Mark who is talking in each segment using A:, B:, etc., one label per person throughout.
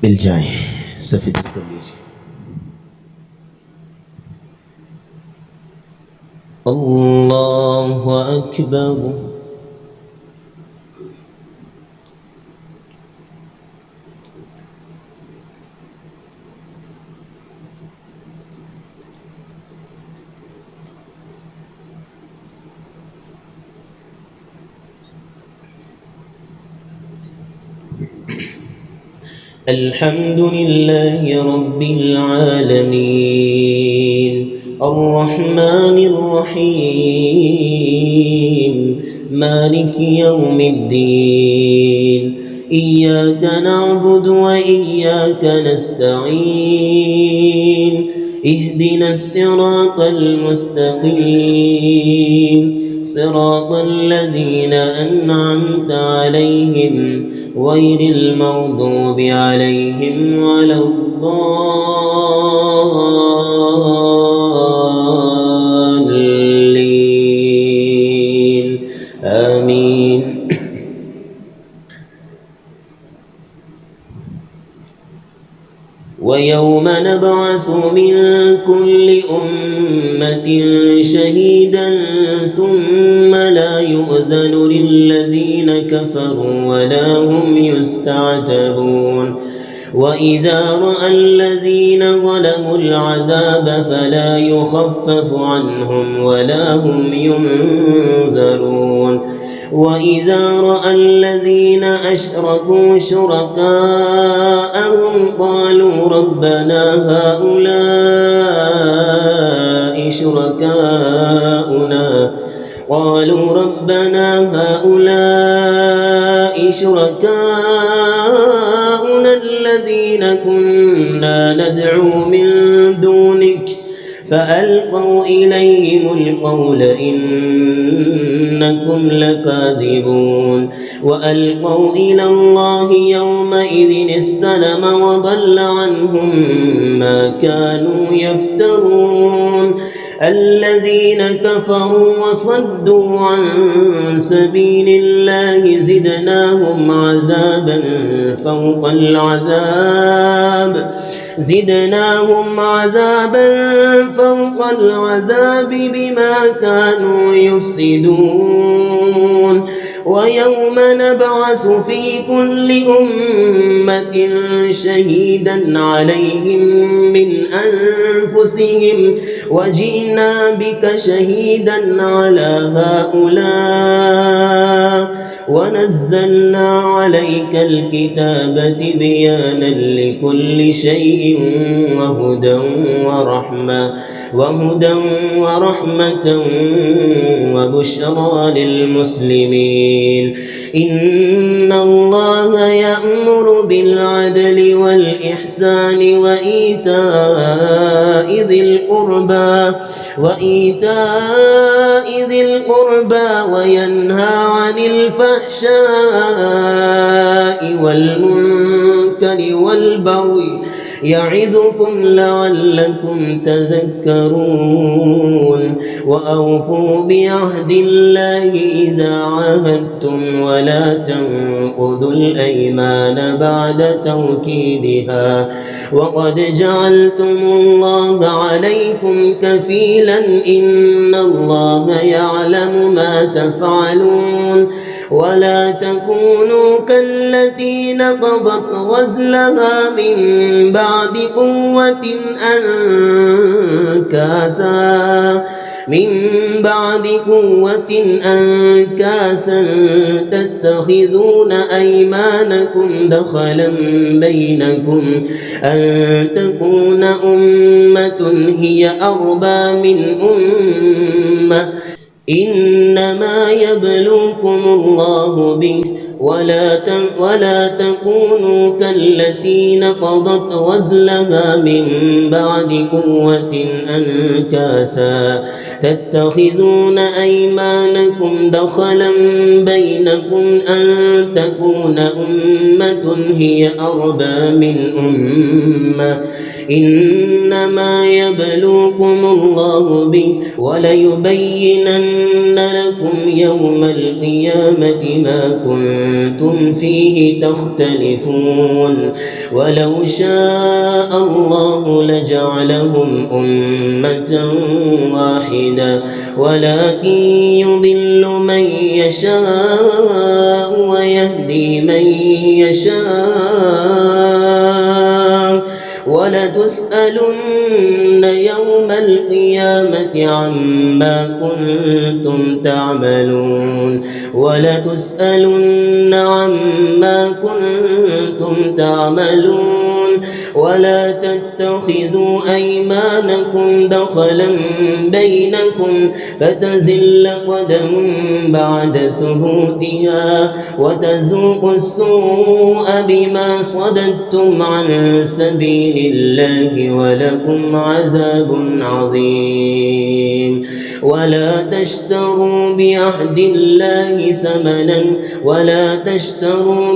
A: بالجاي سفيد استمير. الله أكبر. الحمد لله رب العالمين الرحمن الرحيم مالك يوم الدين إياك نعبد وإياك نستعين اهدنا الصراط المستقيم صراط الذين أنعمت عليهم غير المغضوب عليهم ولا الضالين آمين. ويوم نبعث من كل أمة شهيدا ثم لا يؤذن للذين كفروا ولا هم يستعتبون. وإذا رأى الذين ظلموا العذاب فلا يخفف عنهم ولا هم ينذرون. وإذا رأى الذين أشركوا شركاءهم قالوا ربنا هؤلاء شركاؤنا الذين كنا ندعو من دونك فألقوا إليهم القول إنكم لكاذبون. وألقوا إلى الله يومئذ السلم وضل عنهم ما كانوا يفترون. الذين كفروا وصدوا عن سبيل الله زدناهم عذابا فوق العذاب بما كانوا يفسدون. ويوم نبعث في كل أمة شهيدا عليهم من أنفسهم وجئنا بك شهيدا على هؤلاء ونزلنا عليك الكتاب تبيانا لكل شيء وهدى ورحمة وبشرى للمسلمين. إن الله يأمر بالعدل والإحسان وإيتاء ذي القربى وينهى عن الفحشاء والمنكر والبغي يعظكم لعلكم تذكرون. وأوفوا بعهد الله إذا عاهدتم ولا تنقضوا الأيمان بعد توكيدها وقد جعلتم الله عليكم كفيلا إن الله يعلم ما تفعلون. ولا تكونوا كالتي نقضت غزلها من بعد قوة أنكاسا تتخذون أيمانكم دخلا بينكم أن تكون أمة هي أربى من أمة إنما يبلوكم الله به ولا تكونوا كالتي نقضت غزلها من بعد قوة أنكاسا تتخذون أيمانكم دخلا بينكم أن تكون أمة هي أربى من أمة إنما يبلوكم الله به وليبينن لكم يوم القيامة ما كنتم فيه تختلفون ولو شاء الله لجعلهم أمة واحدة ولكن يضل من يشاء ويهدي من يشاء ولتسألن يوم القيامة عما كنتم تعملون ولتسألن عما كنتم تعملون ولا تتخذوا أيمانكم دخلا بينكم فتزل قدم بعد ثبوتها وتذوقوا السوء بما صددتم عن سبيل الله ولكم عذاب عظيم ولا تشتروا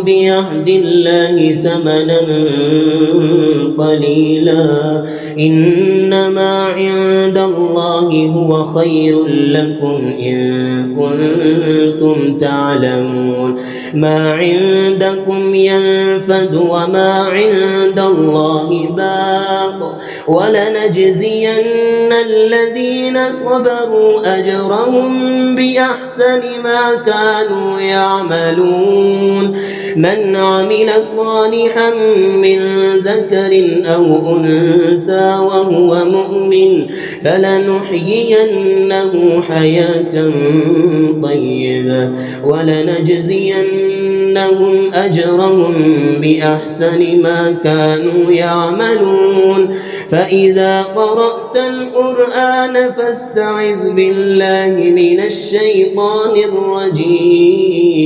A: بعهد الله ثمنا قليلا إنما عند الله هو خير لكم إن كنتم تعلمون ما عندكم ينفد وما عند الله باق ولنجزين الذين صبروا أجرهم بأحسن ما كانوا يعملون من عمل صالحا من ذكر أو أنثى وهو مؤمن فلنحيينه حياة طيبة ولنجزينهم أجرهم بأحسن ما كانوا يعملون فإذا قرأت القرآن فاستعذ بالله من الشيطان الرجيم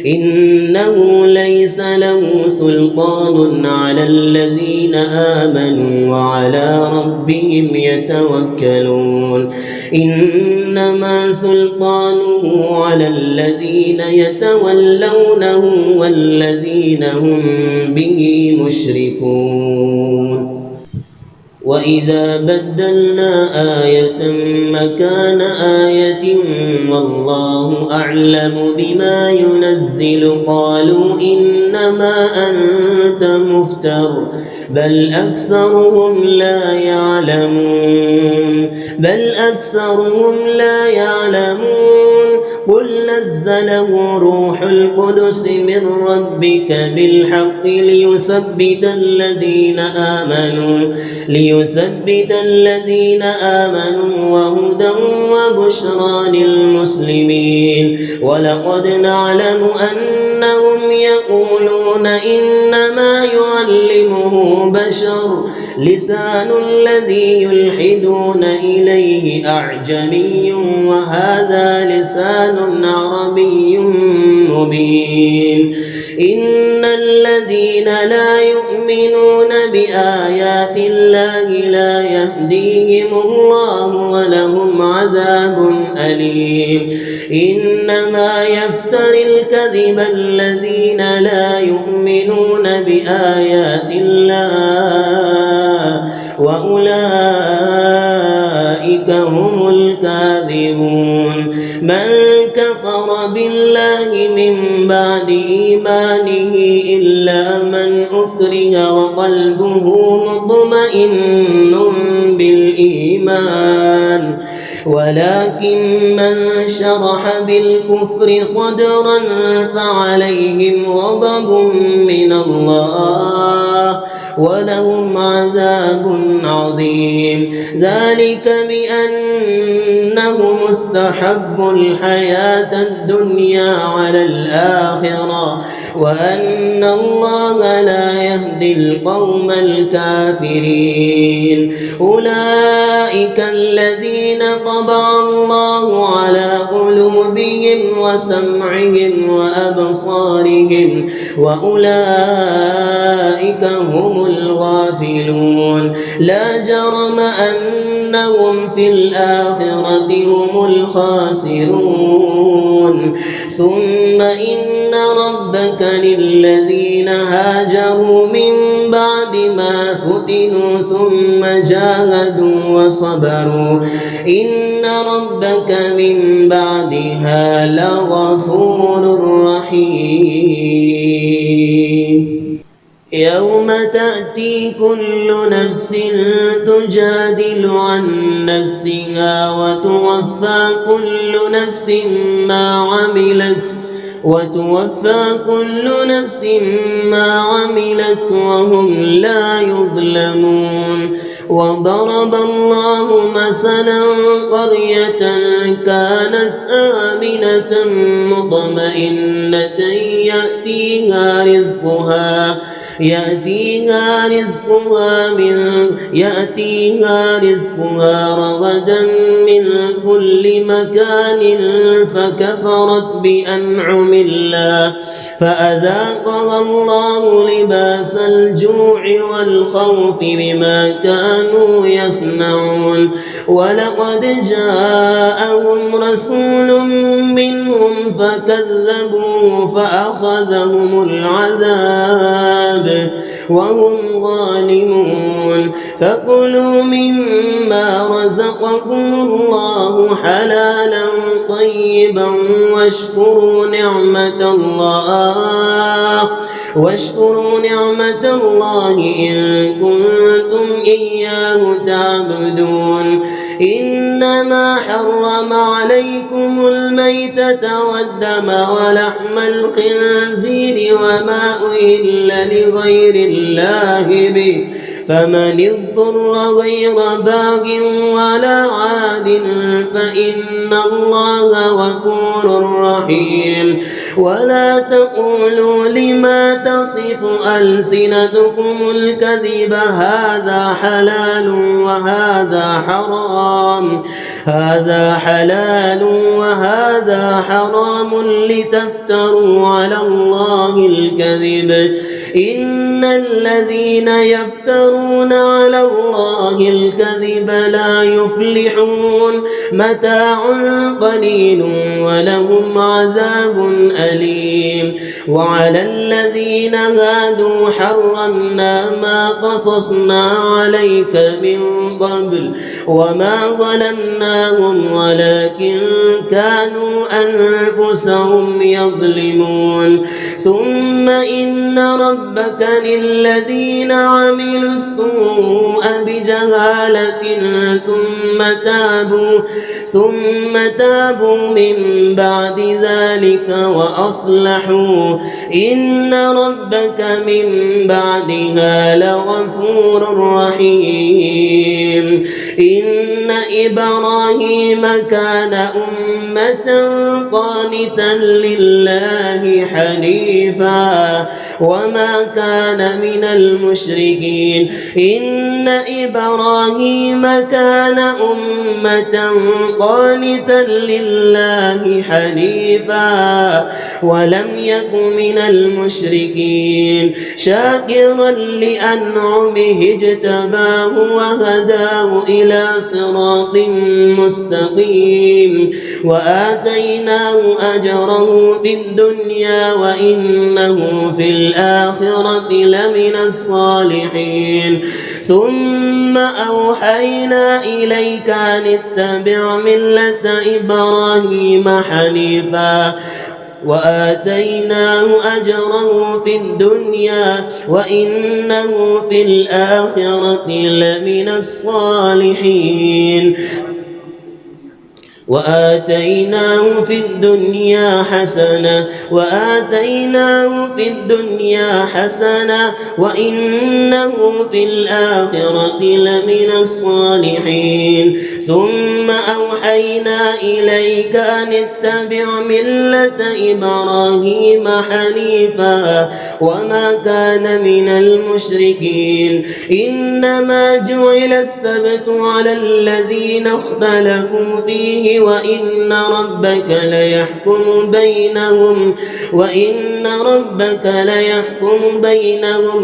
A: إنه ليس له سلطان على الذين آمنوا وعلى ربهم يتوكلون إنما سلطانه على الذين يتولونه والذين هم به مشركون وإذا بدلنا آية مكان آية والله أعلم بما ينزل قالوا إنما أنت مفتر بل أكثرهم لا يعلمون قل نزله روح القدس من ربك بالحق ليثبت الذين آمنوا وهدى وبشرى للمسلمين ولقد نعلم أنهم يقولون إنما يعلمه بشر لسان الذي يلحدون إليه أعجمي وهذا لسان عربي مبين إن الذين لا يؤمنون بآيات الله لا يهديهم الله ولهم عذاب أليم إنما يفتري الكذب الذين لا يؤمنون بآيات الله وأولئك هم الكاذبون من كفر بالله من بعد إيمانه إلا من أكره وقلبه مطمئن بالإيمان ولكن من شرح بالكفر صدرا فعليهم غضب من الله ولهم عذاب عظيم ذلك بأنهم استحبوا الحياة الدنيا على الآخرة وأن الله لا يهدي القوم الكافرين أولئك الذين طبع الله على قلوبهم وسمعهم وأبصارهم وأولئك هم الغافلون لا جرم أن إنهم في الآخرة هم الخاسرون ثم إن ربك للذين هاجروا من بعد ما فتنوا ثم جاهدوا وصبروا إن ربك من بعدها لغفور رحيم يوم تأتي كل نفس تجادل عن نفسها وتوفى كل نفس ما عملت وهم لا يظلمون وضرب الله مثلا قرية كانت آمنة مطمئنة يأتيها رزقها رغدا من كل مكان فكفرت بأنعم الله فأذاقها الله لباس الجوع والخوف بما كانوا يصنعون ولقد جاءهم رسول منهم فكذبوا فأخذهم العذاب وهم ظالمون فكلوا مما رزقكم الله حلالا طيبا واشكروا نعمة الله إن كنتم إياه تعبدون إنما حرم عليكم الميتة والدم ولحم الخنزير وما أهل لغير الله به فمن اضطر غير باغ ولا عاد فإن الله غفور رحيم ولا تقولوا لما تصف ألسنتكم الكذب هذا حلال وهذا حرام لتفتروا على الله الكذب إن الذين يفترون على الله الكذب لا يفلحون متاع قليل ولهم عذاب أليم وعلى الذين هادوا حرمنا ما قصصنا عليك من قبل وما ظلمناهم ولكن كانوا أنفسهم يظلمون ثم إن ربك للذين عملوا السوء بجهالة ثم تابوا من بعد ذلك وأصلحوا إن ربك من بعدها لغفور رحيم إن إبراهيم كان أمة قانتا لله حنيفا وما كان من المشركين إن إبراهيم كان أمة قانتا لله حنيفا ولم يك من المشركين شاكرا لأنعمه اجتباه وهداه إلى صراط مستقيم وآتيناه أجره في الدنيا وإنه في الآخرة لمن الصالحين ثم أوحينا إليك أن اتبع ملة إبراهيم حنيفا وآتيناه أجره في الدنيا وإنه في الآخرة لمن الصالحين وآتيناه في الدنيا حسنة وإنه في الآخرة لمن الصالحين ثم أوحينا أوحينا إليك أن اتبع ملة إبراهيم حنيفا وما كان من المشركين إنما جعل السبت على الذين اختلفوا فيه وإن ربك ليحكم بينهم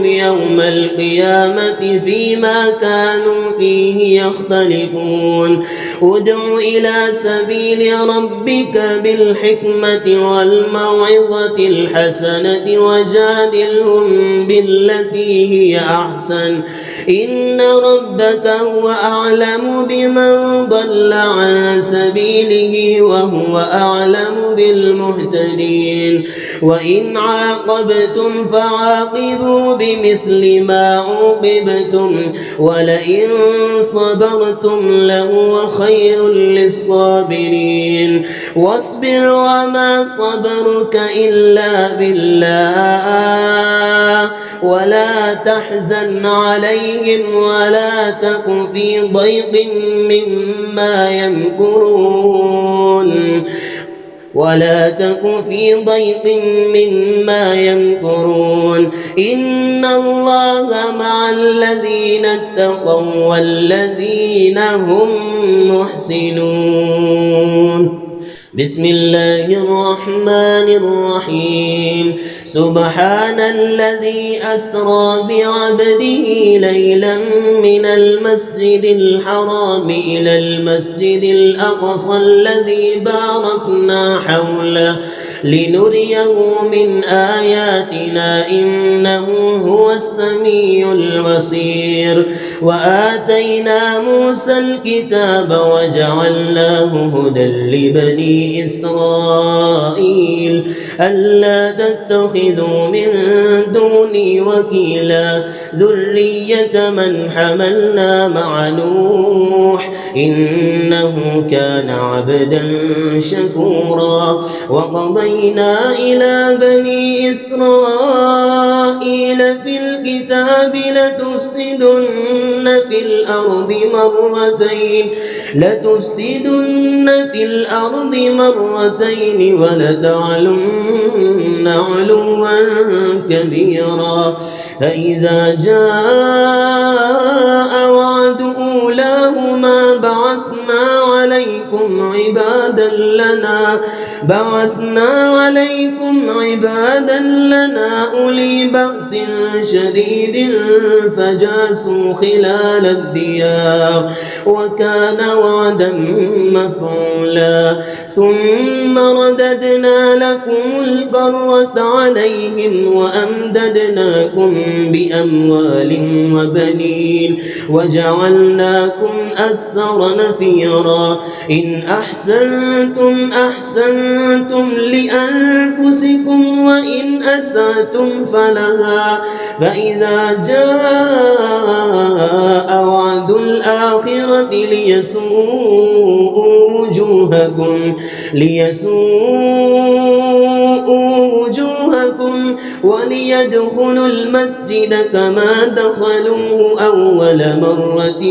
A: يوم القيامة فيما كانوا فيه يختلفون ادع إلى سبيل ربك بالحكمة والموعظة الحسنة وجادلهم بالتي هي أحسن إن ربك هو أعلم بمن ضل عن سبيله وهو أعلم بالمهتدين وإن عاقبتم فعاقبوا بمثل ما عوقبتم ولئن صبرتم لهو خير للصابرين واصبر وما صبرك إلا بالله ولا تحزن عليهم ولا تك في ضيق مما يمكرون إن الله مع الذين اتقوا والذين هم محسنون بسم الله الرحمن الرحيم سبحان الذي أسرى بعبده ليلا من المسجد الحرام إلى المسجد الأقصى الذي باركنا حوله لنريه من آياتنا إنه هو السميع البصير وآتينا موسى الكتاب وجعلناه هدى لبني إسرائيل ألا تتخذوا من دوني وكيلا ذرية من حملنا مع نوح إنه كان عبدا شكورا وقضينا إلى بني إسرائيل في الكتاب لتفسدن في الأرض مرتين ولتعلن علوا كبيرا فإذا جاء وعد أولاهما بعثنا عليكم عبادا لنا أولي بأس شديد فجاسوا خلال الديار وكان وعدا مفعولا ثم رددنا لكم الكرة عليهم وأمددناكم بأموال وبنين وجعلناكم أكثر نفيرا إن أحسنتم أحسنتم لأنفسكم وإن أسأتم فلها فإذا جاء وعد الآخرة ليسوءوا وجوهكم وليدخلوا المسجد كما دخلوه أول مرة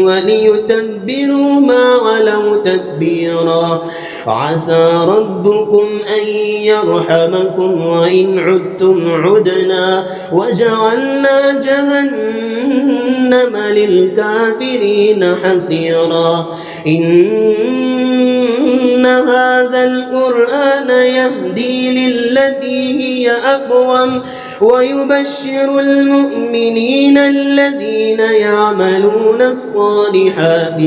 A: وليتبروا ما علوا تتبيرا عسى ربكم أن يرحمكم وإن عدتم عدنا وجعلنا جهنم للكافرين حصيرا إن هذا القرآن يهدي للتي هي أقوم ويبشر المؤمنين الذين يعملون الصالحات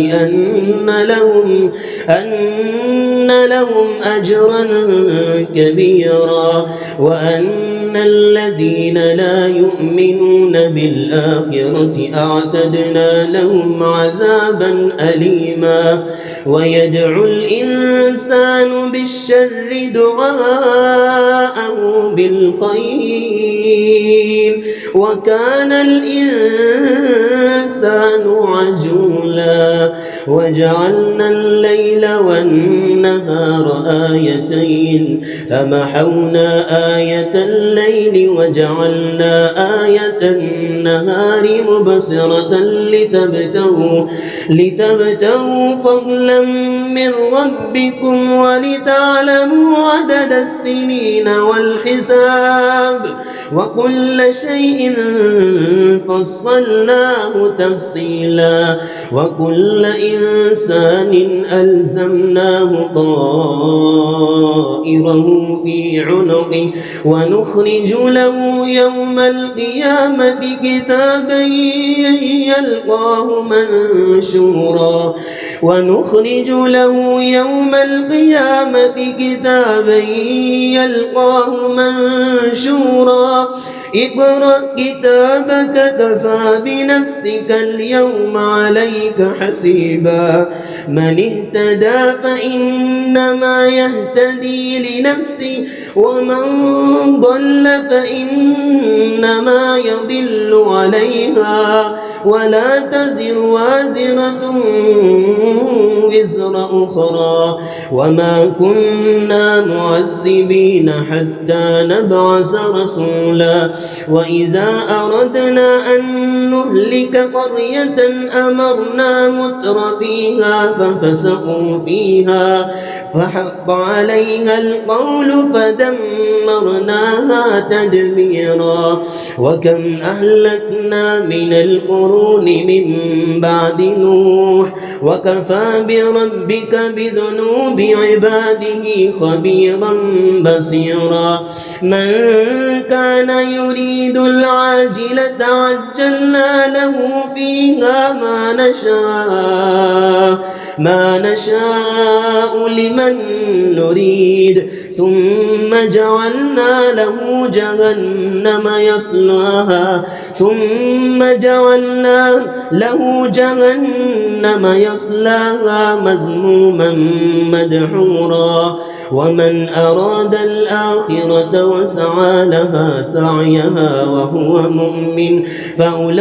A: أن لهم أجرا كبيرا وأن الذين لا يؤمنون بالآخرة أعتدنا لهم عذابا أليما ويدعو الإنسان بالشر دعاءه بالخير وكان الإنسان عجولا وجعلنا الليل والنهار والنهار آيتين فمحونا آية الليل وجعلنا آية النهار مبصرة لتبتغوا فضلا من ربكم ولتعلموا عدد السنين والحساب وكل شيء فصلناه تفصيلا وكل إنسان ألزمناه طائره في عنقه ونخرج له يوم القيامة كتابا يلقاه منشورا اقرأ كتابك كفى بنفسك اليوم عليك حسيبا من اهتدى فإنما يهتدي لنفسه ومن ضل فإنما يضل عليها ولا تزر وازرة وزر أخرى وما كنا معذبين حتى نبعث رسولا وإذا أردنا أن نهلك قرية أمرنا متر فيها ففسقوا فيها فحق عليها القول فدمرناها تدميرا وكم أهلكنا من القرون من بعد نوح وكفى بربك بذنوب عباده خبيرا بصيرا من كان يريد العاجلة عجلنا له فيها ما نشاء لمن نريد ثم جعلنا له جهنم يصلاها مذموما مدحورا ومن أراد الآخرة وسعى لها سعيها وهو مؤمن فأولئك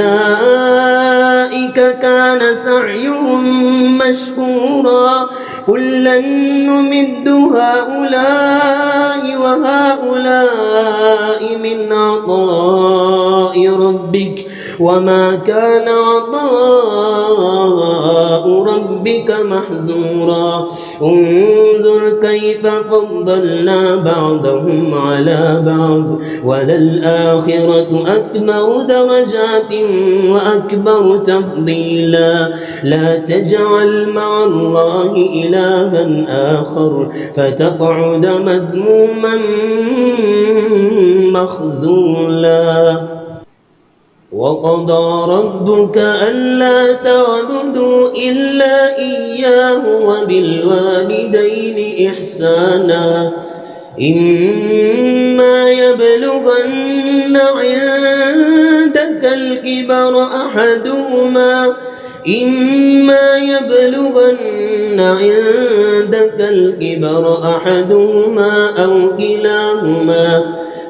A: كان سعيهم مشكورا كلا نمد هؤلاء وهؤلاء من عطاء ربك وما كان عطاء ربك محظورا انظر كيف فضلنا بعضهم على بعض وللآخرة أكبر درجات وأكبر تفضيلا لا تجعل مع الله إلها آخر فتقعد مذموما مخذولا وقضى ربك ألا تعبدوا إلا إياه وبالوالدين إحسانا إما يبلغن عندك الكبر أحدهما أو كلاهما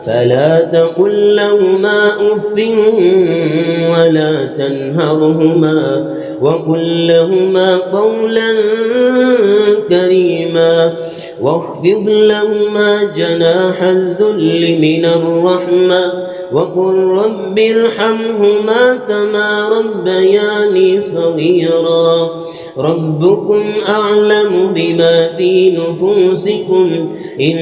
A: فلا تقل لهما أف ولا تنهرهما وقل لهما قولا كريما واخفض لهما جناح الذل من الرحمة وقل رب ارحمهما كما ربياني صغيرا ربكم أعلم بما في نفوسكم إن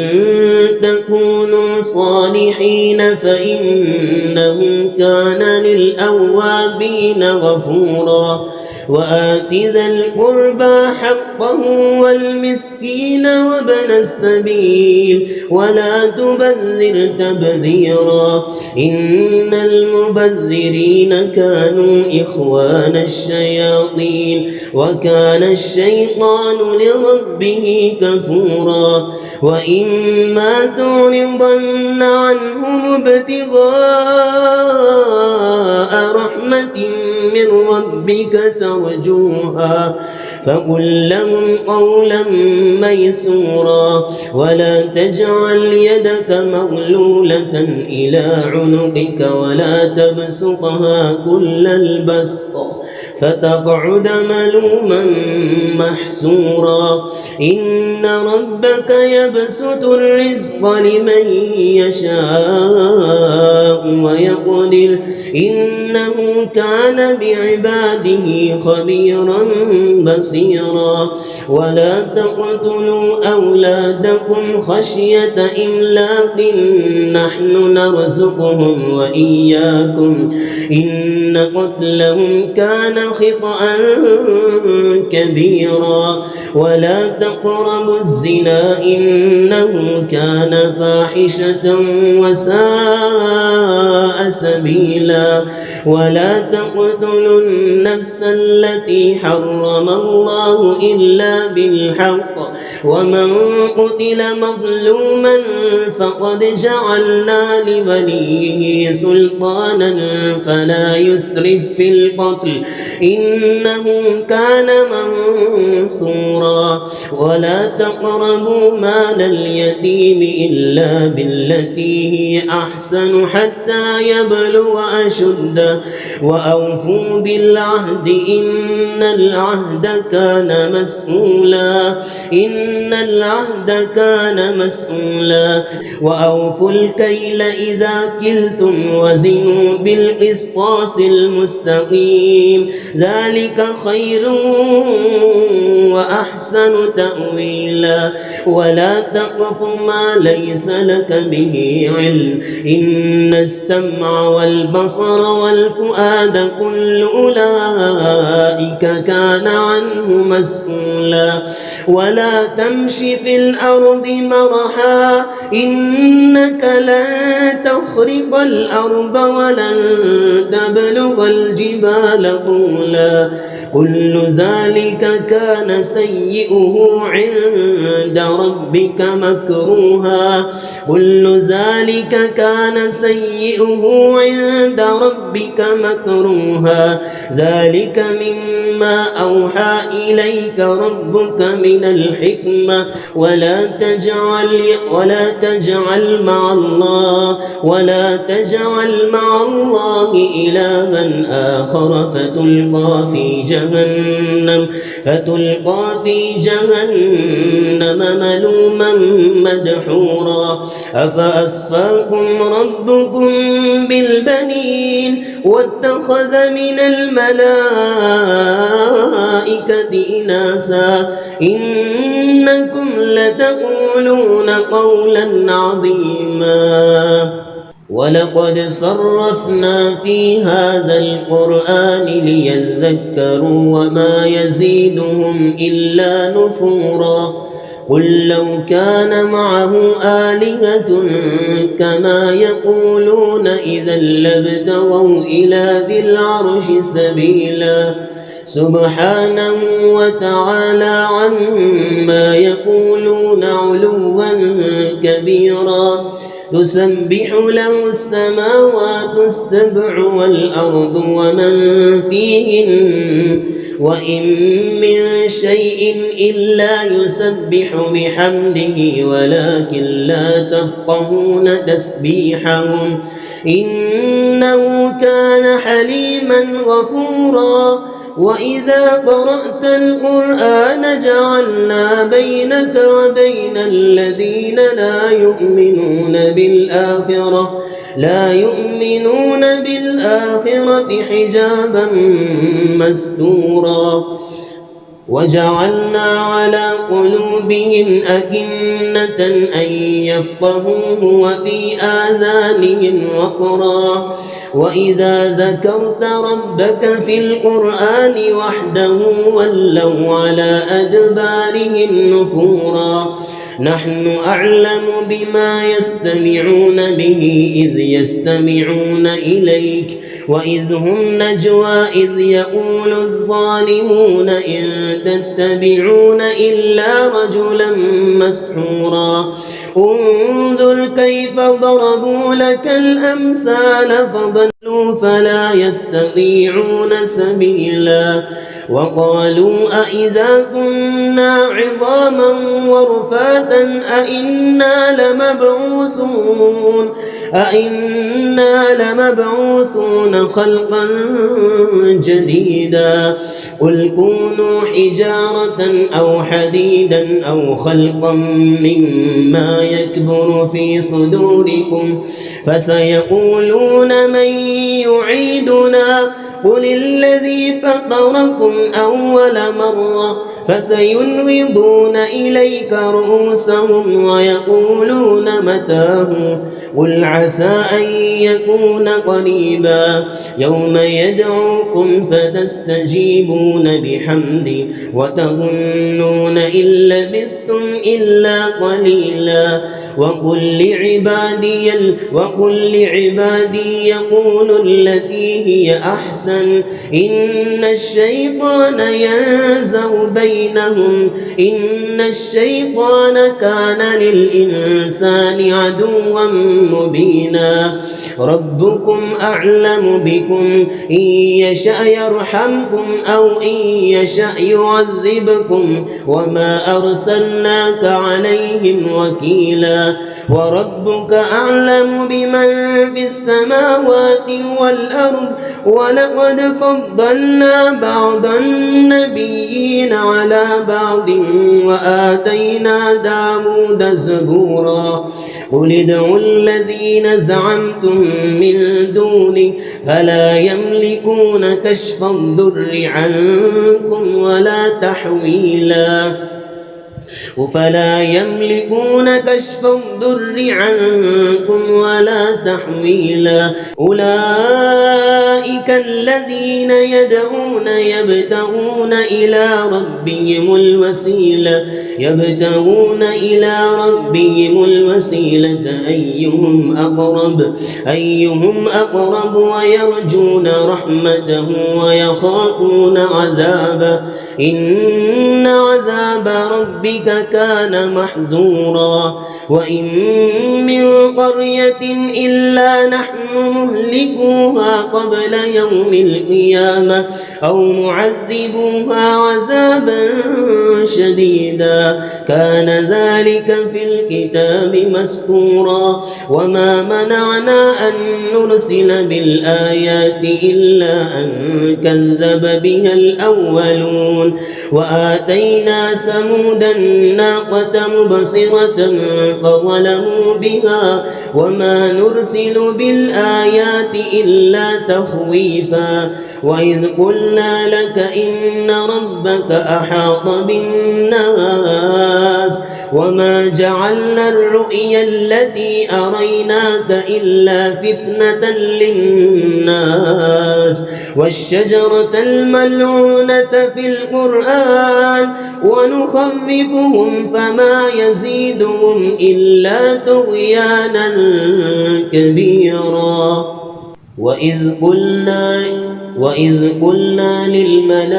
A: تكونوا صالحين فإنه كان للأوابين غفورا وآت ذا القربى حقه والمسكين وابن السبيل ولا تبذر تبذيرا إن المبذرين كانوا إخوان الشياطين وكان الشيطان لربه كفورا وإما تعرضن عنهم ابتغاء رحمة من ربك ترجوها فقل لهم قولا ميسورا ولا تجعل يدك مغلولة إلى عنقك ولا تبسطها كل البسط فتقعد ملوما محسورا إن ربك يبسط الرزق لمن يشاء ويقدر إنه كان بعباده خبيرا بصيرا ولا تقتلوا أولادكم خشية إملاق نحن نرزقهم وإياكم إن قتلهم كان خطأ كبيرا ولا تقربوا الزنا إنه كان فاحشة وساء سبيلا ولا تقتلوا النفس التي حرم الله إلا بالحق ومن قتل مظلوما فقد جعلنا لوليه سلطانا فلا يسرف في القتل إنه كان منصورا ولا تقربوا مال اليتيم إلا بالتي هي أحسن حتى يبلغ أشده وأوفوا بالعهد إن العهد كان مسؤولا وأوفوا الكيل إذا كلتم وزنوا بالقسطاس المستقيم ذلك خير وأحسن تأويلا ولا تقف ما ليس لك به علم إن السمع والبصر والفؤاد كل أولئك كان عنه مسؤولا ولا تمش في الأرض مرحا إنك لن تخرق الأرض ولن تبلغ الجبال طولا كل ذلك كان سيئه عند ربك مكروها ذلك مما أوحى إليك ربك من الحكمة ولا تجعل مع الله إلها آخر فتلقى في جهنم ملوما مدحورا أفأصفاكم ربكم بالبنين واتخذ من الملائكة إناثا إنكم لتقولون قولا عظيما ولقد صرفنا في هذا القرآن ليذكروا وما يزيدهم إلا نفورا قل لو كان معه آلهة كما يقولون إذا لابتغوا إلى ذي العرش سبيلا سبحانه وتعالى عما يقولون علوا كبيرا تسبح له السماوات السبع والأرض ومن فيهن وإن من شيء إلا يسبح بحمده ولكن لا تفقهون تسبيحهم إنه كان حليما غفورا وإذا قرأت القرآن جعلنا بينك وبين الذين لا يؤمنون بالآخرة حجابا مستورا وجعلنا على قلوبهم أكنة أن يفقهوه وفي آذانهم وقرا وإذا ذكرت ربك في القرآن وحده ولوا على أدبارهم نفورا نحن أعلم بما يستمعون به إذ يستمعون إليك وإذ هم نجوى إذ يقول الظالمون إن تتبعون إلا رجلا مسحورا انظر كيف ضربوا لك الأمثال فضل فلا يستطيعون سبيلا وقالوا أإذا كنا عظاما ورفاتا أإنا لمبعوثون خلقا جديدا قل كونوا حجارة أو حديدا أو خلقا مما يكبر في صدوركم فسيقولون من يعيدنا قل الذي فطركم أول مرة فسينغضون إليك رؤوسهم ويقولون متاه قل عسى أن يكون قريبا يوم يدعوكم فتستجيبون بحمده وتظنون إن لبثتم إلا قليلا وقل لعبادي يقولوا التي هي أحسن إن الشيطان ينزغ بينهم إن الشيطان كان للإنسان عدوا مبينا ربكم أعلم بكم إن يشأ يرحمكم أو إن يشأ يعذبكم وما أرسلناك عليهم وكيلا وربك أعلم بمن في السماوات والأرض ولقد فضلنا بعض النبيين على بعض وآتينا داود زبورا قل ادعوا الذين زعمتم من دونه فلا يملكون كشف الضر عنكم ولا تحويلا أولئك الذين يدعون يبتغون إلى ربهم الوسيلة أيهم أقرب ويرجون رحمته ويخافون عذابه إن عذاب ربك كان محذورا وإن من قرية إلا نحن مهلكوها قبل يوم القيامة أو معذبوها عذابا شديدا كان ذلك في الكتاب مسطورا وما منعنا أن نرسل بالآيات إلا أن كذب بها الأولون وآتينا ثمود الناقة مبصرة فظلموا بها وما نرسل بالآيات إلا تخويفا وإذ قلنا لك إن ربك أحاط بالناس وما جعلنا الرؤيا التي أريناك إلا فتنة للناس والشجرة الملعونة في القرآن ونخوفهم فما يزيدهم إلا طغيانا كبيرا وإذ قلنا للملائكة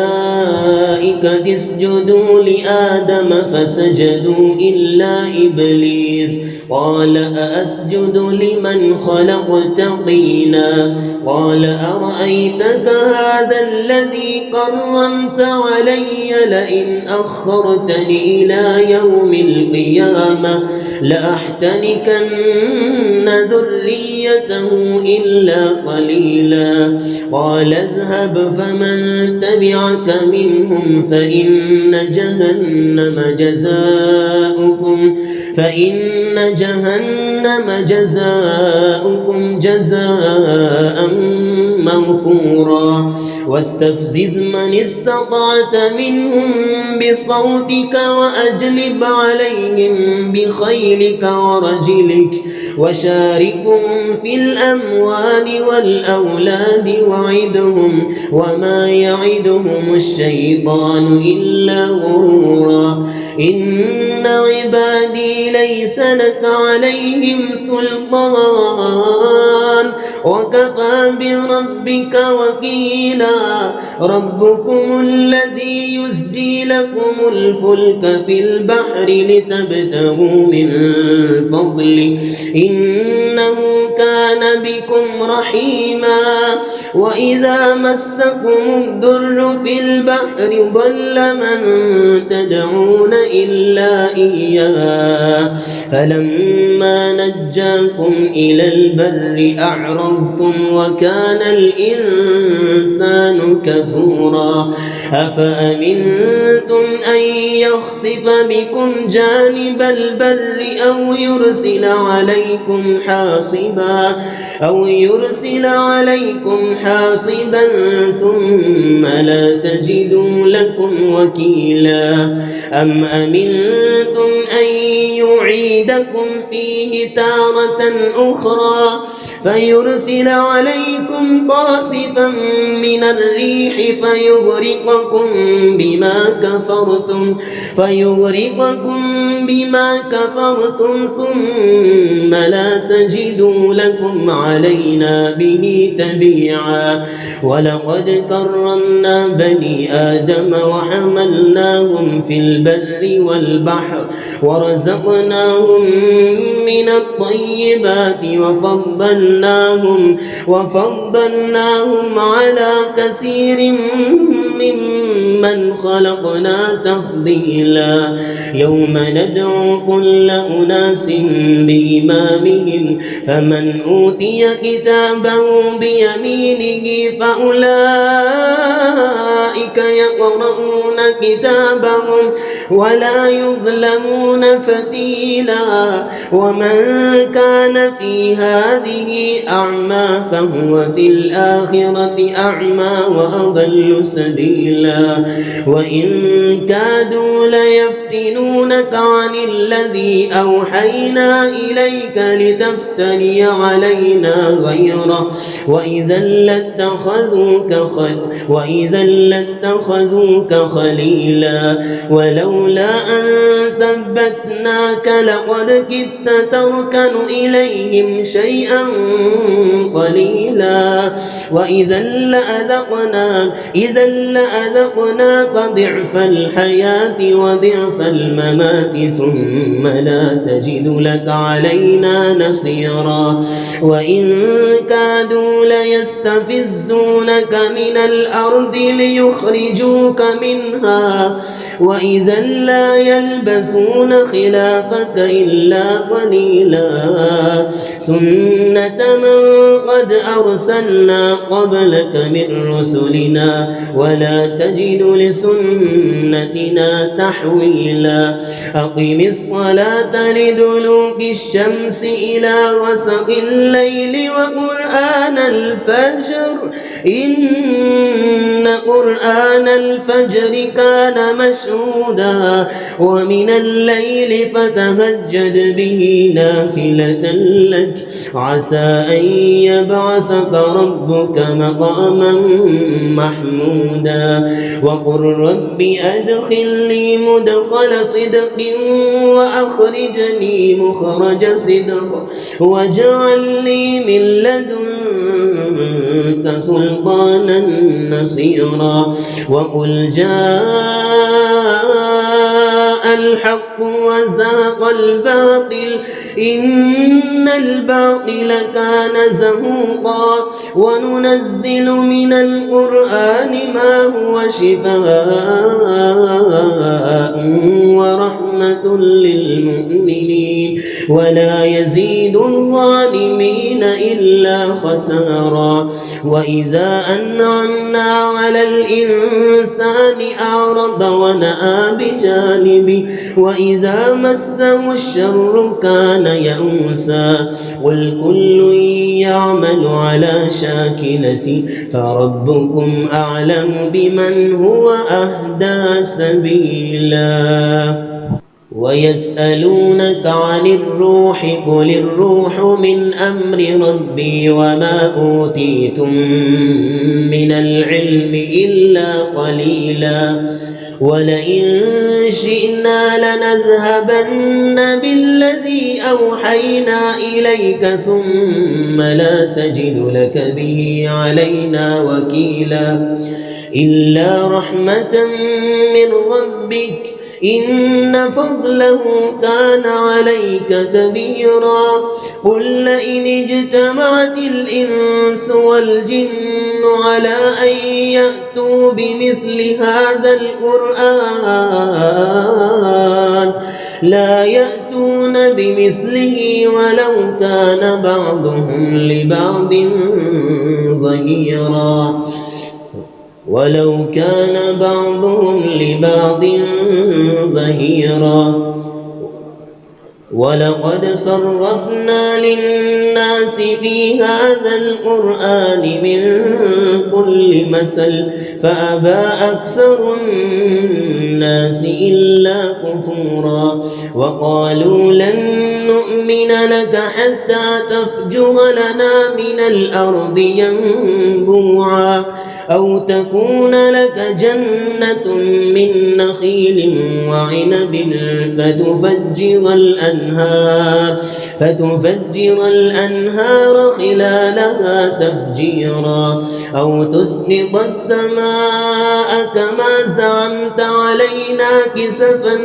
A: اسجدوا لآدم فسجدوا إلا إبليس قال أأسجد لمن خلقت طينا قال أرأيتك هذا الذي كرمت علي لئن أخرتني إلى يوم القيامة لأحتنكن ذريته إلا قليلا قال اذهب فمن تبعك منهم فإن جهنم جزاؤكم جزاء موفورا واستفزز من استطعت منهم بصوتك وأجلب عليهم بخيلك ورجلك وشاركهم في الأموال والأولاد وعدهم وما يعدهم الشيطان إلا غرورا إن عبادي ليس لك عليهم سلطان وكفى بربك وكيلا ربكم الذي يزجي لكم الفلك في البحر لتبتغوا من فضله إنه كان بكم رحيما وإذا مسكم الضر في البحر ضل من تدعون إلا إياه فلما نجاكم إلى البر أعرضتم وكان الإنسان كفورا أفأمنتم أن يخسف بكم جانب البر أو يرسل عليكم حاصبا ثم لا تجدوا لكم وكيلا أم أمنتم أن يعيدكم فيه تارة أخرى فيرسل عليكم قاصفا من الريح فيغرقكم بما كفرتم ثم لا تجدوا لكم علينا به تبيعا ولقد كرمنا بني آدم وحملناهم في البر والبحر ورزقناهم من الطيبات وفضلناهم على كثير ممن خلقنا تفضيلا يوم ندعو كل أناس بإمامهم فمن أوتي كتابه بيمينه فأولئك يقرؤون كتابهم ولا يظلمون فتيلا ومن كان في هذه أعمى فهو في الآخرة أعمى وأضل سبيلا وإن كادوا ليفتنونك عن الذي أوحينا إليك لتفتري علينا غيره وإذا لاتخذوك خليلا ولولا أن ثبتناك لقد كدت تركن إليهم شيئا قليلا وإذا لأذقناك ضعف الحياة وضعف الممات ثم لا تجد لك علينا نصيرا وإن كادوا ليستفزونك من الأرض ليخرجوك منها وإذا لا يلبسون خلافك إلا قليلا سنة من قد أرسلنا قبلك من رسلنا ولا تجد لسنتنا تحويلا أقم الصلاة لدلوك الشمس إلى غسق الليل وقرآن الفجر إن قرآن الفجر كان مشهودا ومن الليل فتهجد به نافلة لك عسى أن يبعثك ربك مقاما محمودا وقل رب أدخلني مدخل صدق وأخرجني مخرج صدق واجعل لي من لدنك سلطانا نصيرا وقل جاء الحق وزاق الباطل إن الباطل كان زهوقا وننزل من القرآن ما هو شفاء ورحمة للمؤمنين ولا يزيد الظالمين إلا خسارا وإذا أنعمنا على الإنسان أعرض ونأى بجانبه وإذا مسه الشر كان يئوسا قل كل يعمل على شاكلته فربكم أعلم بمن هو أهدى سبيلا ويسألونك عن الروح قل الروح من أمر ربي وما أوتيتم من العلم إلا قليلا ولئن شئنا لنذهبن بالذي أوحينا إليك ثم لا تجد لك به علينا وكيلا إلا رحمة من ربك إن فضله كان عليك كبيرا. قل لئن اجتمعت الإنس والجن على أن يأتوا بمثل هذا القرآن لا يأتون بمثله ولو كان بعضهم لبعض ظهيرا. ولقد صرفنا للناس في هذا القرآن من كل مثل فأبى أكثر الناس إلا كفورا. وقالوا لن نؤمن لك حتى تفجر لنا من الأرض ينبوعا أو تكون لك جنة من نخيل وعنب فتفجر الأنهار خلالها تفجيرا أو تسقط السماء كما زعمت علينا كسفا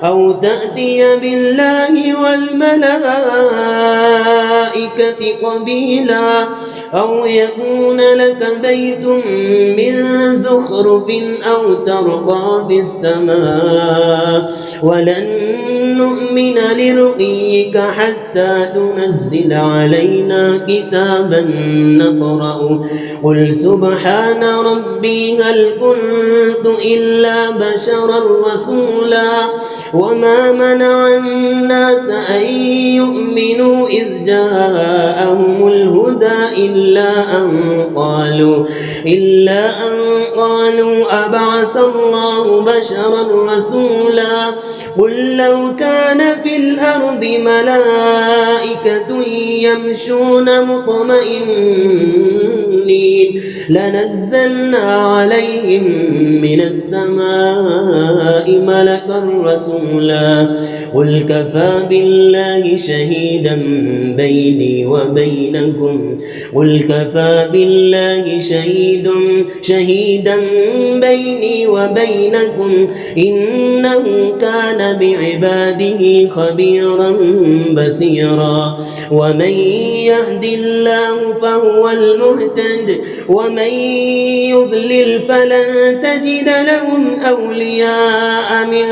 A: أو تأتي بالله والملائكة قبيلا أو يكون لك بيت من زخرف أو ترقى بالسماء ولن نؤمن لرقيك حتى تنزل علينا كتابا نقرأه قل سبحان ربي هل كنت إلا بشرا رسولا. وما منع الناس أن يؤمنوا إذ جاءهم الهدى إلا أن قالوا أبعث الله بشرا رسولا. قل لو كان في الأرض ملائكة يمشون مطمئنين لنزلنا عليهم من السماء ملكا رسولا. قل كفى بالله شهيدا بيني وبينكم إنه كان بعباده خبيرا بصيرا. ومن يهد الله فهو المهتد ومن يضلل فلن تجد لهم أولياء من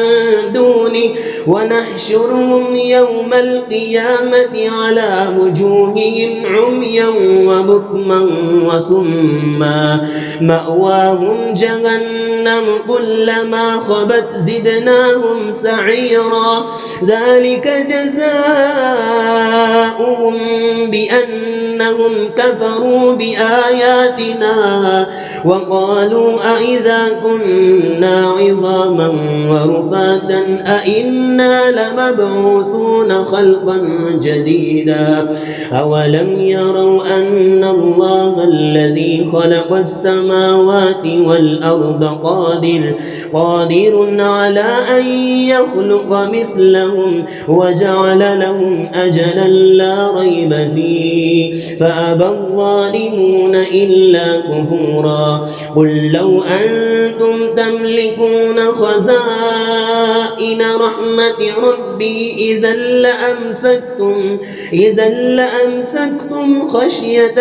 A: دونه ونحشرهم يوم القيامة على وجوههم عميا وبكما وصما مأواهم جهنم كلما خبت زدناهم سعيرا. ذلك جزاؤهم بأنهم كفروا بآياتنا وقالوا أئذا كنا عظاما ورفاتا أئنا لمبعوثون خلقا جديدا. أولم يروا أن الله الذي خلق السماوات والأرض قادر على أن يخلق مثلهم وجعل لهم أجلا لا ريب فيه فأبى الظالمون إلا كفورا. قل لو أنتم تملكون خزائن رحمة ربي إذا لأمسكتم خشية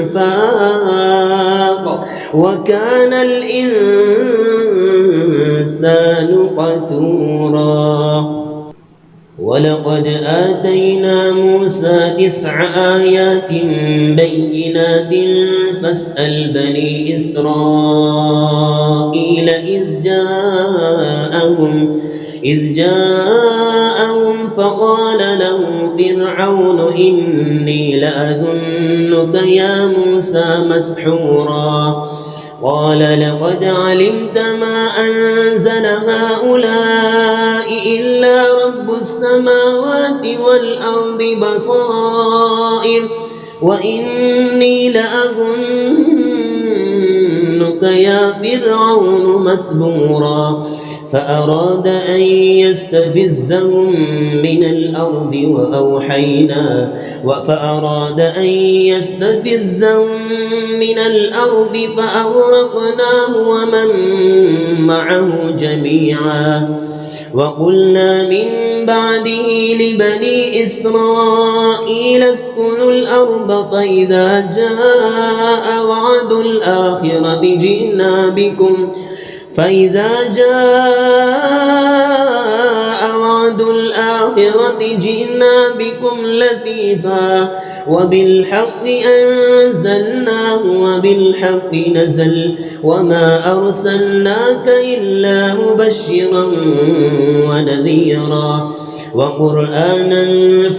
A: الإنفاق وكان الإنسان قتورا. ولقد آتينا موسى 9 آيات بينات فاسأل بني إسرائيل إذ جاءهم فقال له فرعون إني لأظنك يا موسى مسحورا. قال لقد علمت ما أنزل هؤلاء إلا رب السماوات والأرض بصائر وإني لأظنك يا فرعون مسبورا. فأراد أن يستفزهم من الأرض فأغرقناه ومن معه جميعا. وقلنا من بعده لبني إسرائيل اسكنوا الأرض فإذا جاء وعد الآخرة جئنا بكم لفيفا وبالحق أنزلناه وبالحق نزل وما أرسلناك إلا مبشرا ونذيرا وقرآنا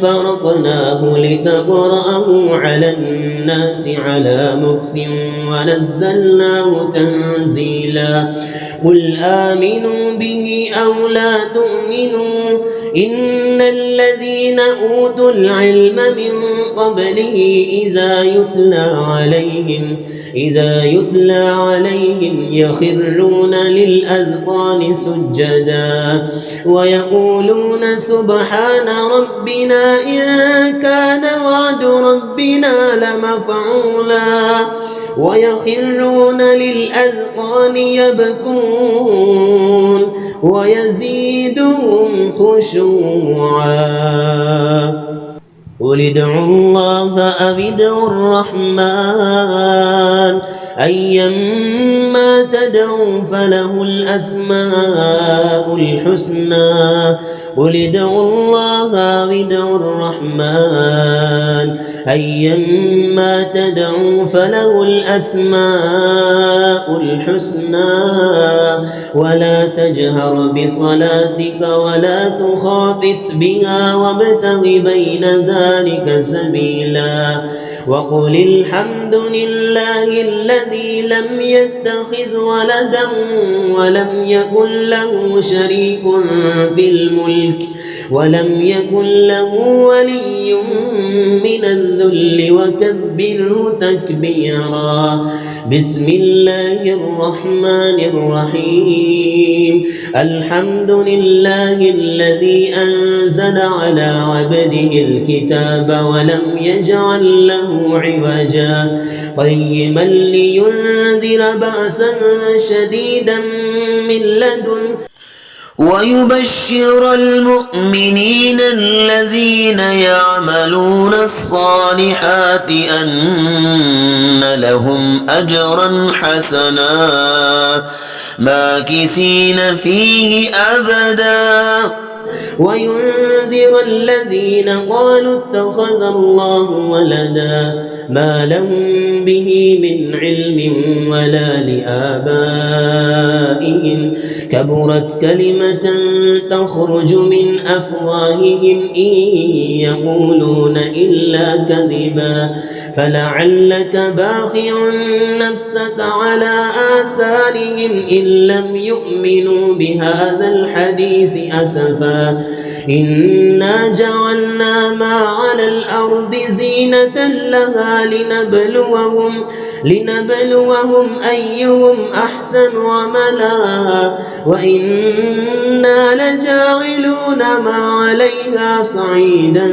A: فرقناه لتقرأه على الناس على مكث ونزلناه تنزيلا. قل آمنوا به أو لا تؤمنوا إن الذين أوتوا العلم من قبله إذا يتلى عليهم يخرون للأذقان سجدا ويقولون سبحان ربنا إن كان وعد ربنا لمفعولا ويخرون للأذقان يبكون ويزيدهم خشوعا. قل ادعوا الله أو ادعوا الرحمن أيما تدعوا فله الأسماء الحسنى. قل ادعوا الله أو ادعوا الرحمن أيما تدعوا فله الأسماء الحسنى ولا تجهر بصلاتك ولا تخافت بها وابتغ بين ذلك سبيلا. وقل الحمد لله الذي لم يتخذ ولدا ولم يكن له شريك في الملك ولم يكن له ولي من الذل وكبره تكبيرا. بسم الله الرحمن الرحيم. الحمد لله الذي أنزل على عبده الكتاب ولم يجعل له عوجا قيما لينذر بأسا شديدا من لدنه ويبشر المؤمنين الذين يعملون الصالحات أن لهم أجرا حسنا ماكثين فيه أبدا وينذر الذين قالوا اتخذ الله ولدا ما لهم به من علم ولا لآبائهم كبرت كلمة تخرج من أفواههم إن يقولون إلا كذبا فلعلك باخع نفسك على آثارهم إن لم يؤمنوا بهذا الحديث أسفا إنا جعلنا ما على الأرض زينة لها لنبلوهم أيهم أحسن عملا وإنا لجاعلون ما عليها صعيدا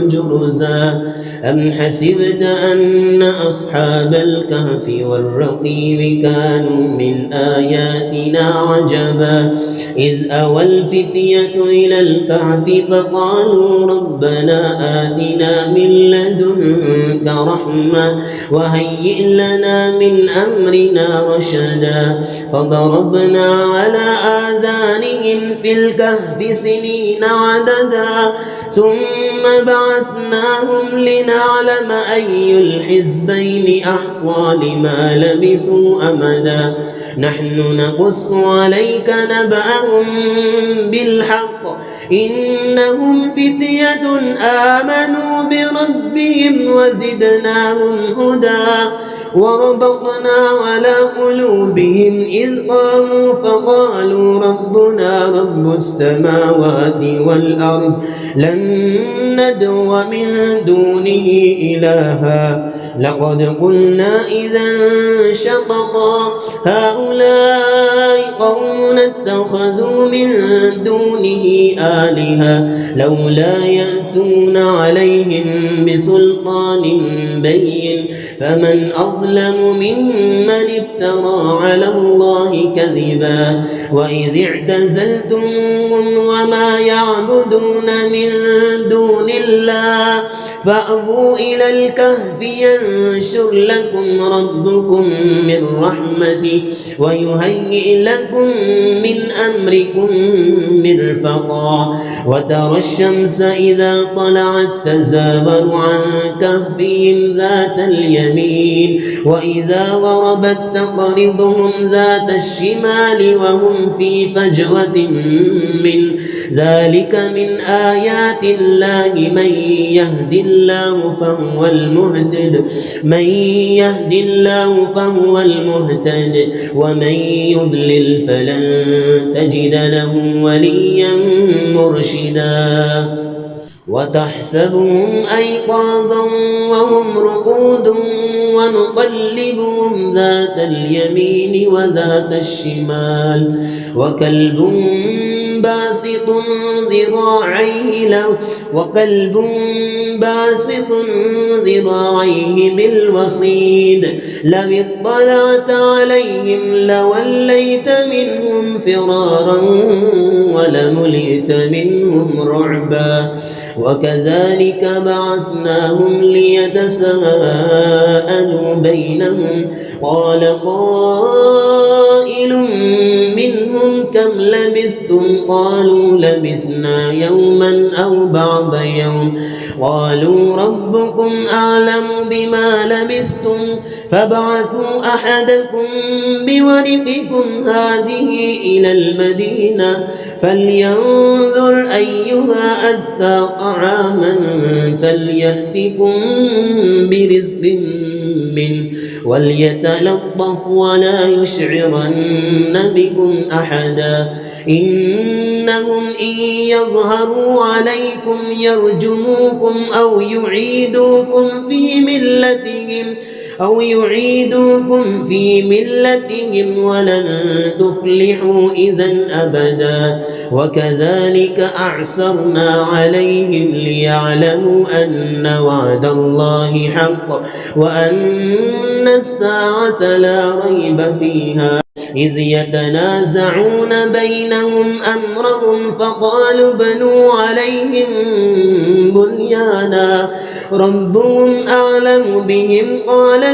A: جرزا. أم حسبت أن أصحاب الكهف والرقيم كانوا من آياتنا عجبا إذ أوى الفتية إلى الكهف فقالوا ربنا آتنا من لدنك رحمة وهيئ لنا من أمرنا رشدا فضربنا على آذانهم في الكهف سنين عددا ثم بعثناهم لنعلم أي الحزبين أحصى لما لبثوا أمدا نحن نقص عليك نبأهم بالحق إنهم فتية آمنوا بربهم وزدناهم هدى وربطنا على قلوبهم إذ قاموا فقالوا ربنا رب السماوات والأرض لن ندعو من دونه إلها لقد قلنا إذا شططا هؤلاء قوم اتخذوا من دونه آلهة لولا يأتون عليهم بسلطان بين فمن أظلم ممن افترى على الله كذبا وإذ اعتزلتموهم وما يعبدون من دون الله فأووا إلى الكهف ينشر لكم ربكم من رحمته ويهيئ لكم من أمركم مرفقا وترى الشمس إذا طلعت تزاور عن كهفهم ذات اليمين وإذا غربت تقرضهم ذات الشمال وهم في فجوة من ذلك من آيات الله من يهد الله فهو المهتد ومن يضلل فلن تجد له وليا مرشدا وتحسبهم أيقاظا وهم رقود ونقلبهم ذات اليمين وذات الشمال وكلبهم باسط ذراعيه بالوصيد لو اطلعت عليهم لوليت منهم فرارا ولملئت منهم رعبا وكذلك بعثناهم ليتساءلوا بينهم قال قائل منهم كم لبثتم قالوا لبثنا يوما أو بعض يوم قالوا ربكم أعلم بما لبثتم فابعثوا أحدكم بورقكم هذه إلى المدينة فلينظر أيها أزكى طعاما فليأتكم برزق منه وليتلطف ولا يشعرن بكم أحدا إنهم إن يظهروا عليكم يرجموكم أو يعيدوكم في ملتهم ولن تفلحوا إذا أبدا وكذلك أعسرنا عليهم ليعلموا أن وعد الله حق وأن الساعة لا ريب فيها إذ يتنازعون بينهم أمرهم فقالوا ابنوا عليهم بنيانا ربهم أعلم بهم قال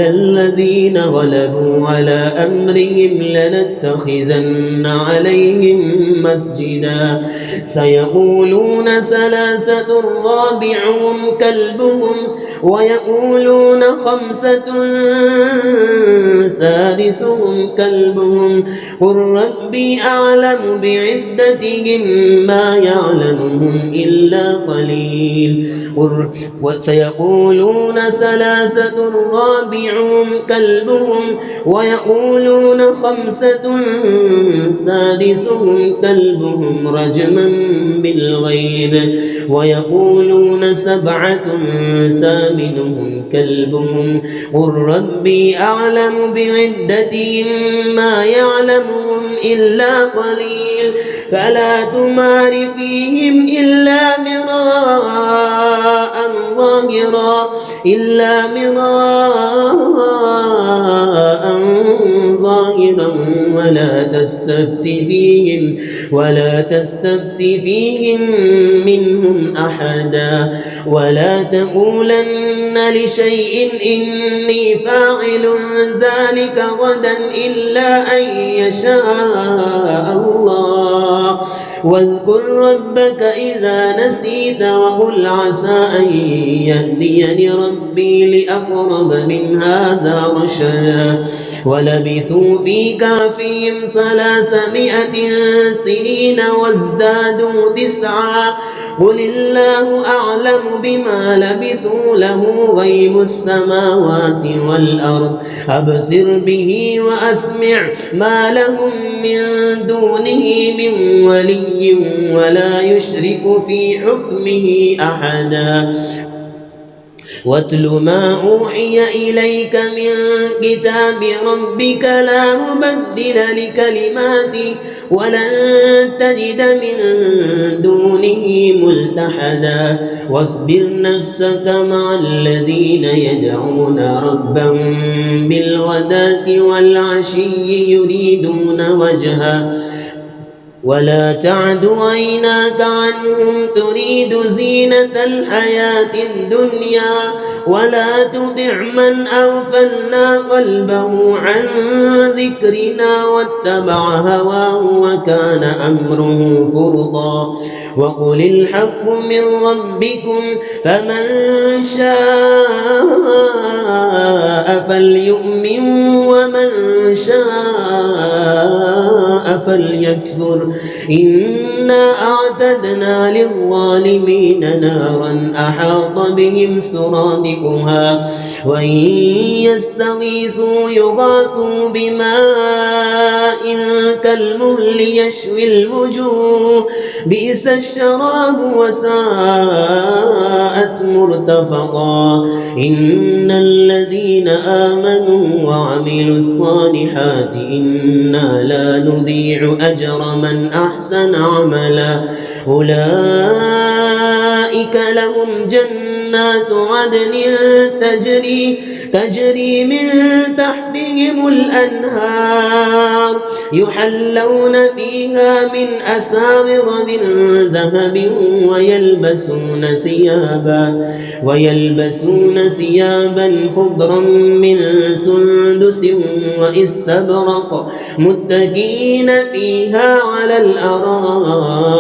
A: الذين غلبوا على أمرهم لنتخذن عليهم مسجدا سيقولون ثلاثة رابعهم كلبهم ويقولون خمسة سادسهم كلبهم قل ربي أعلم بعدتهم ما يعلمهم إلا قليل وسيقولون ثلاثة رابعهم كلبهم ويقولون خمسة سادسهم كلبهم رجما بالغيب ويقولون سبعة ثامنهم كلبهم قل ربي أعلم بعدتهم ما يعلمهم إلا قليل فلا تمار فيهم إلا مراء ظاهرا ولا تستفت فيهم منهم أحدا ولا تقولن لشيء إني فاعل ذلك غدا إلا أن يشاء الله واذكر ربك إذا نسيت وقل عسى أن يهديني ربي لأقرب من هذا رشدا ولبثوا في كهفهم 300 سنين وازدادوا 9 قل الله أعلم بما لبثوا له غيب السماوات والأرض أبصر به وأسمع ما لهم من دونه من ولي ولا يشرك في حكمه أحدا واتل ما أوحي إليك من كتاب ربك لا مبدل لكلماته ولن تجد من دونه ملتحدا واصبر نفسك مع الذين يدعون ربهم بالغداة والعشي يريدون وجهه ولا تعد عيناك عنهم تريد زينة الحياة الدنيا ولا تطع من أغفلنا قلبه عن ذكرنا واتبع هواه وكان أمره فرطا وقل الحق من ربكم فمن شاء فليؤمن ومن شاء فليكفر إنا أعتدنا للظالمين نارا أحاط بهم سرادقها وإن يستغيثوا يغاثوا بماء كالمهل يشوي الوجوه بئس الشراب وساءت مرتفقا إن الذين آمنوا وعملوا الصالحات إنا لا نضيع أجر من أحسن عملا أولئك لهم جنات عدن تجري من تحتهم الأنهار يحلون فيها من أساور من ذهب ويلبسون ثيابا خضرا من سندس واستبرق متكئين فيها على الأرائك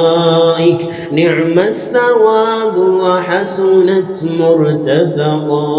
A: نعم الثواب وحسنت مرتفقا.